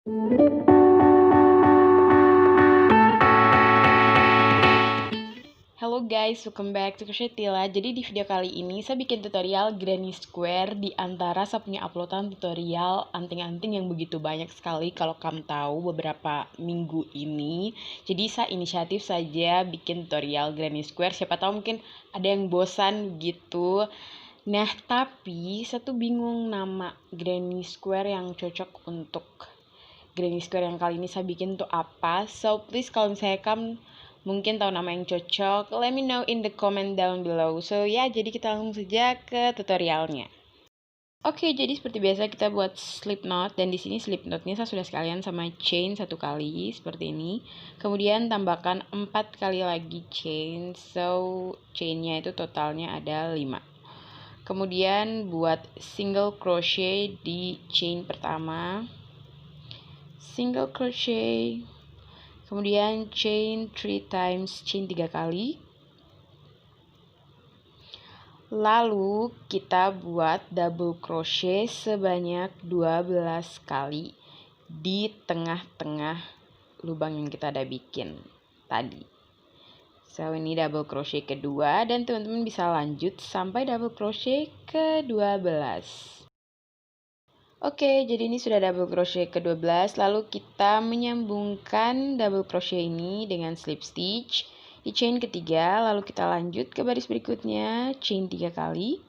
Halo guys, welcome back to Kushetila. Jadi di video kali ini saya bikin tutorial granny square di antara saya punya uploadan tutorial anting-anting yang begitu banyak sekali kalau kamu tahu beberapa minggu ini. Jadi saya inisiatif saja bikin tutorial granny square. Siapa tahu mungkin ada yang bosan gitu. Nah, tapi saya tuh bingung nama granny square yang cocok untuk granny square yang kali ini saya bikin tuh apa. So please kalau misalnya kamu mungkin tahu nama yang cocok, let me know in the comment down below. So ya, jadi kita langsung saja ke tutorialnya. Oke, jadi seperti biasa kita buat slip knot, dan di sini slip knotnya saya sudah sekalian sama chain 1 kali seperti ini. Kemudian tambahkan 4 kali lagi chain. So chainnya itu totalnya ada 5. Kemudian buat single crochet di chain pertama. Single crochet. Kemudian chain 3 times, chain 3 kali. Lalu kita buat double crochet sebanyak 12 kali di tengah-tengah lubang yang kita ada bikin tadi. So ini double crochet kedua, dan teman-teman bisa lanjut sampai double crochet ke-12. Oke, jadi ini sudah double crochet ke-12, lalu kita menyambungkan double crochet ini dengan slip stitch di chain ketiga, lalu kita lanjut ke baris berikutnya, chain 3 kali.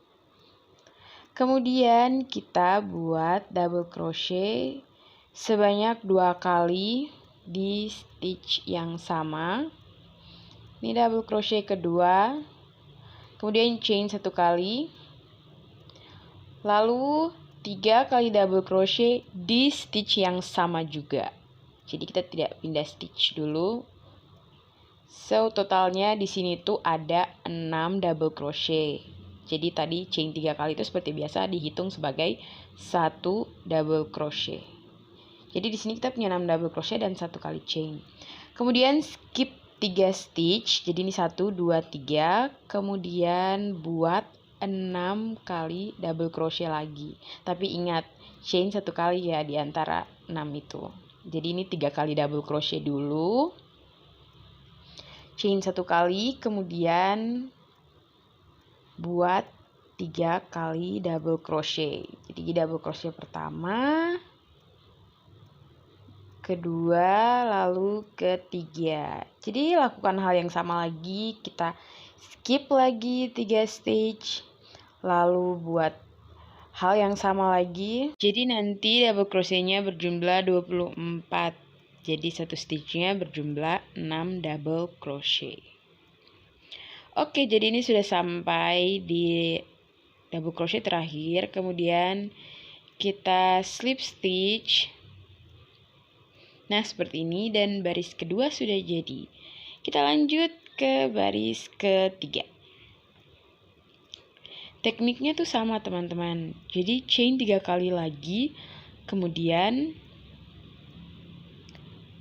Kemudian kita buat double crochet sebanyak 2 kali di stitch yang sama. Ini double crochet kedua, kemudian chain 1 kali. Lalu 3 kali double crochet di stitch yang sama juga. Jadi kita tidak pindah stitch dulu. So totalnya di sini tuh ada 6 double crochet. Jadi tadi chain 3 kali itu seperti biasa dihitung sebagai 1 double crochet. Jadi di sini kita punya 6 double crochet dan 1 kali chain. Kemudian skip 3 stitch. Jadi ini 1 2 3, kemudian buat 6 kali double crochet lagi. Tapi ingat, chain 1 kali ya di antara 6 itu. Jadi ini 3 kali double crochet dulu. Chain 1 kali, kemudian buat 3 kali double crochet. Jadi double crochet pertama, kedua, lalu ketiga. Jadi lakukan hal yang sama lagi, kita skip lagi 3 stitch. Lalu buat hal yang sama lagi. Jadi nanti double crochetnya berjumlah 24. Jadi satu stitchnya berjumlah 6 double crochet. Oke, jadi ini sudah sampai di double crochet terakhir. Kemudian kita slip stitch. Nah, seperti ini, dan baris kedua sudah jadi. Kita lanjut ke baris ketiga. Tekniknya tuh sama teman-teman. Jadi chain 3 kali lagi. Kemudian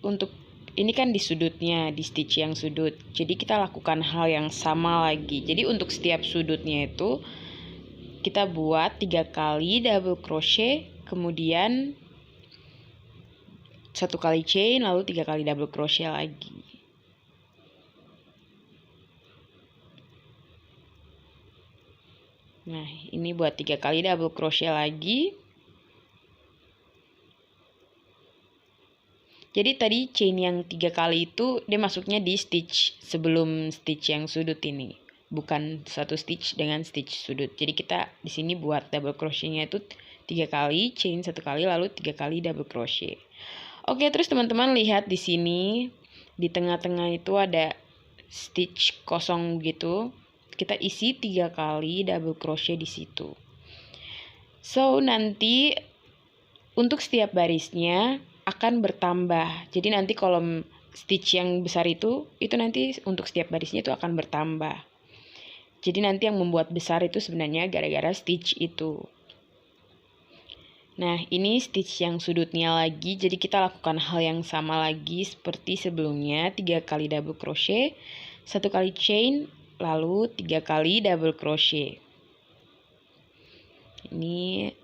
untuk ini kan di sudutnya, di stitch yang sudut. Jadi kita lakukan hal yang sama lagi. Jadi untuk setiap sudutnya itu kita buat 3 kali double crochet, kemudian 1 kali chain, lalu 3 kali double crochet lagi. Nah, ini buat 3 kali double crochet lagi. Jadi tadi chain yang 3 kali itu dia masuknya di stitch sebelum stitch yang sudut ini. Bukan satu stitch dengan stitch sudut. Jadi kita di sini buat double crochetnya itu 3 kali, chain 1 kali, lalu 3 kali double crochet. Oke, terus teman-teman lihat di sini di tengah-tengah itu ada stitch kosong gitu. Kita isi 3 kali double crochet di situ. So nanti untuk setiap barisnya akan bertambah. Jadi nanti kolom stitch yang besar itu nanti untuk setiap barisnya itu akan bertambah. Jadi nanti yang membuat besar itu sebenarnya gara-gara stitch itu. Nah, ini stitch yang sudutnya lagi. Jadi kita lakukan hal yang sama lagi seperti sebelumnya. 3 kali double crochet, 1 kali chain, lalu 3 kali double crochet. Ini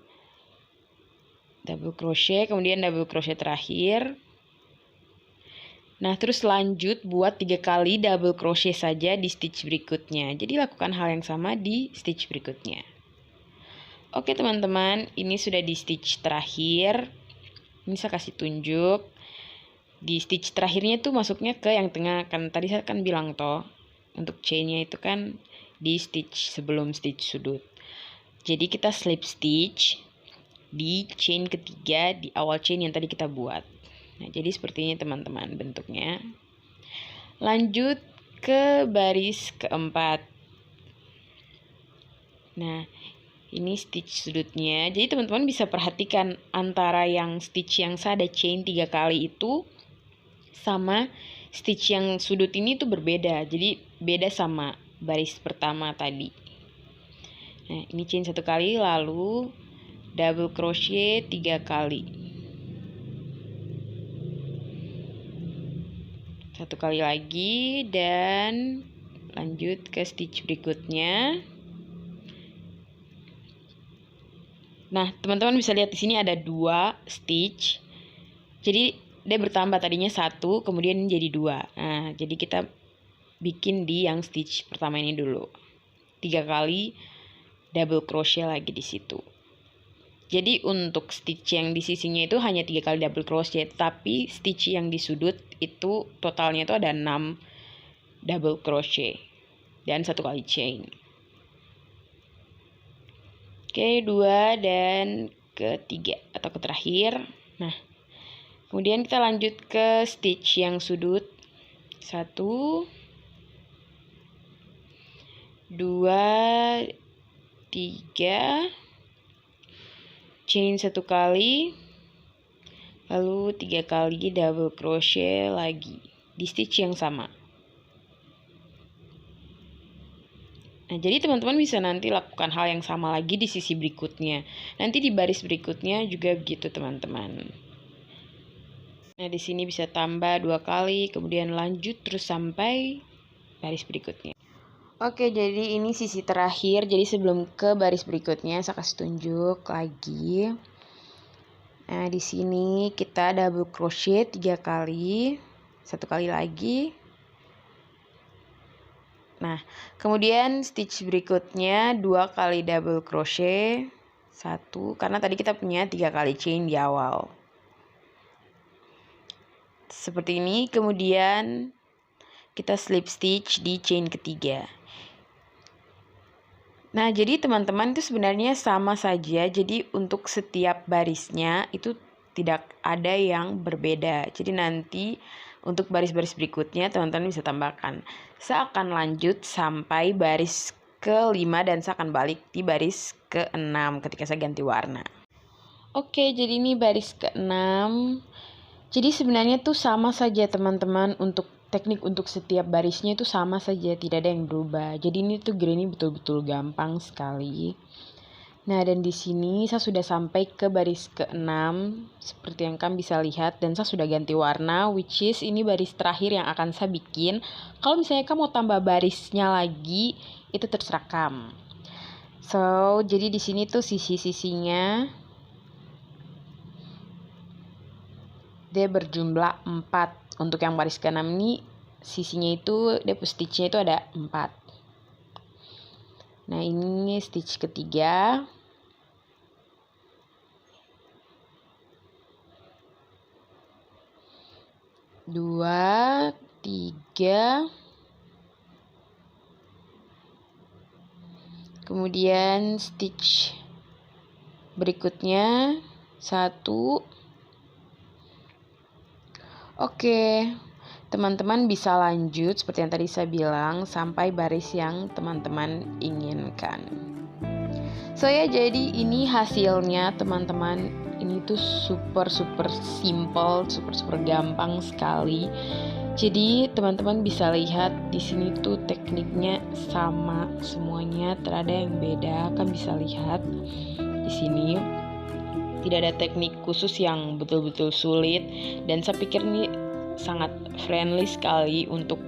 double crochet, kemudian double crochet terakhir. Nah, terus lanjut buat 3 kali double crochet saja di stitch berikutnya. Jadi lakukan hal yang sama di stitch berikutnya. Oke teman-teman, ini sudah di stitch terakhir. Ini saya kasih tunjuk. Di stitch terakhirnya tuh masuknya ke yang tengah. Kan tadi saya kan bilang toh, untuk chainnya itu kan di stitch sebelum stitch sudut. Jadi kita slip stitch di chain ketiga di awal chain yang tadi kita buat. Nah, jadi seperti ini teman-teman bentuknya. Lanjut ke baris keempat. Nah, ini stitch sudutnya. Jadi teman-teman bisa perhatikan antara yang stitch yang saya ada chain 3 kali itu sama stitch yang sudut ini tuh berbeda. Jadi beda sama baris pertama tadi. Nah, ini chain 1 kali lalu double crochet 3 kali. 1 kali lagi dan lanjut ke stitch berikutnya. Nah, teman-teman bisa lihat di sini ada 2 stitch. Jadi dia bertambah, tadinya 1, kemudian jadi 2. Nah, jadi kita bikin di yang stitch pertama ini dulu. 3 kali double crochet lagi di situ. Jadi untuk stitch yang di sisinya itu hanya 3 kali double crochet, tapi stitch yang di sudut itu totalnya itu ada 6 double crochet dan 1 kali chain. Oke, 2 dan ketiga atau ke terakhir. Nah, kemudian kita lanjut ke stitch yang sudut. 1 2 3 chain 1 kali, lalu 3 kali double crochet lagi di stitch yang sama. Nah, jadi teman-teman bisa nanti lakukan hal yang sama lagi di sisi berikutnya. Nanti di baris berikutnya juga begitu teman-teman. Nah, di sini bisa tambah 2 kali, kemudian lanjut terus sampai baris berikutnya. Oke, jadi ini sisi terakhir. Jadi sebelum ke baris berikutnya, saya kasih tunjuk lagi. Nah, di sini kita double crochet 3 kali, 1 kali lagi. Nah, kemudian stitch berikutnya 2 kali double crochet, 1, karena tadi kita punya 3 kali chain di awal. Seperti ini, kemudian kita slip stitch di chain ketiga. Nah, jadi teman-teman itu sebenarnya sama saja. Jadi untuk setiap barisnya itu tidak ada yang berbeda. Jadi nanti untuk baris-baris berikutnya teman-teman bisa tambahkan. Saya akan lanjut sampai baris ke-5 dan saya akan balik di baris ke-6 ketika saya ganti warna. Oke, jadi ini baris ke-6. Jadi sebenarnya tuh sama saja teman-teman, untuk teknik untuk setiap barisnya itu sama saja, tidak ada yang berubah. Jadi ini tuh granny betul-betul gampang sekali. Nah, dan di sini saya sudah sampai ke baris ke-6 seperti yang kalian bisa lihat, dan saya sudah ganti warna, which is ini baris terakhir yang akan saya bikin. Kalau misalnya kamu mau tambah barisnya lagi, itu terserah kamu. So, jadi di sini tuh sisi-sisinya dia berjumlah 4. Untuk yang baris ke-6 ini sisinya itu dia stitchnya itu ada 4. Nah, ini stitch ketiga. Dua, 3. Kemudian stitch berikutnya 1. Oke, teman-teman bisa lanjut seperti yang tadi saya bilang sampai baris yang teman-teman inginkan. So ya, jadi ini hasilnya teman-teman. Ini tuh super simple, super gampang sekali. Jadi teman-teman bisa lihat di sini tuh tekniknya sama semuanya, tidak ada yang beda. Kan bisa lihat di sini. Tidak ada teknik khusus yang betul-betul sulit, dan saya pikir ini sangat friendly sekali untuk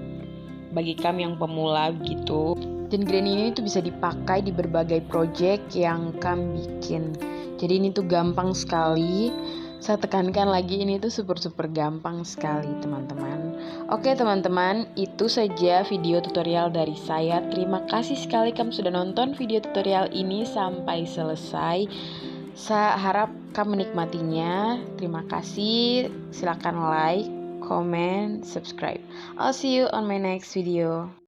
bagi kami yang pemula gitu. Dan granny ini tuh bisa dipakai di berbagai project yang kami bikin. Jadi ini tuh gampang sekali. Saya tekankan lagi, ini tuh super gampang sekali teman-teman. Oke teman-teman, itu saja video tutorial dari saya. Terima kasih sekali kamu sudah nonton video tutorial ini sampai selesai. Saya harap kamu menikmatinya. Terima kasih. Silakan like, comment, subscribe. I'll see you on my next video.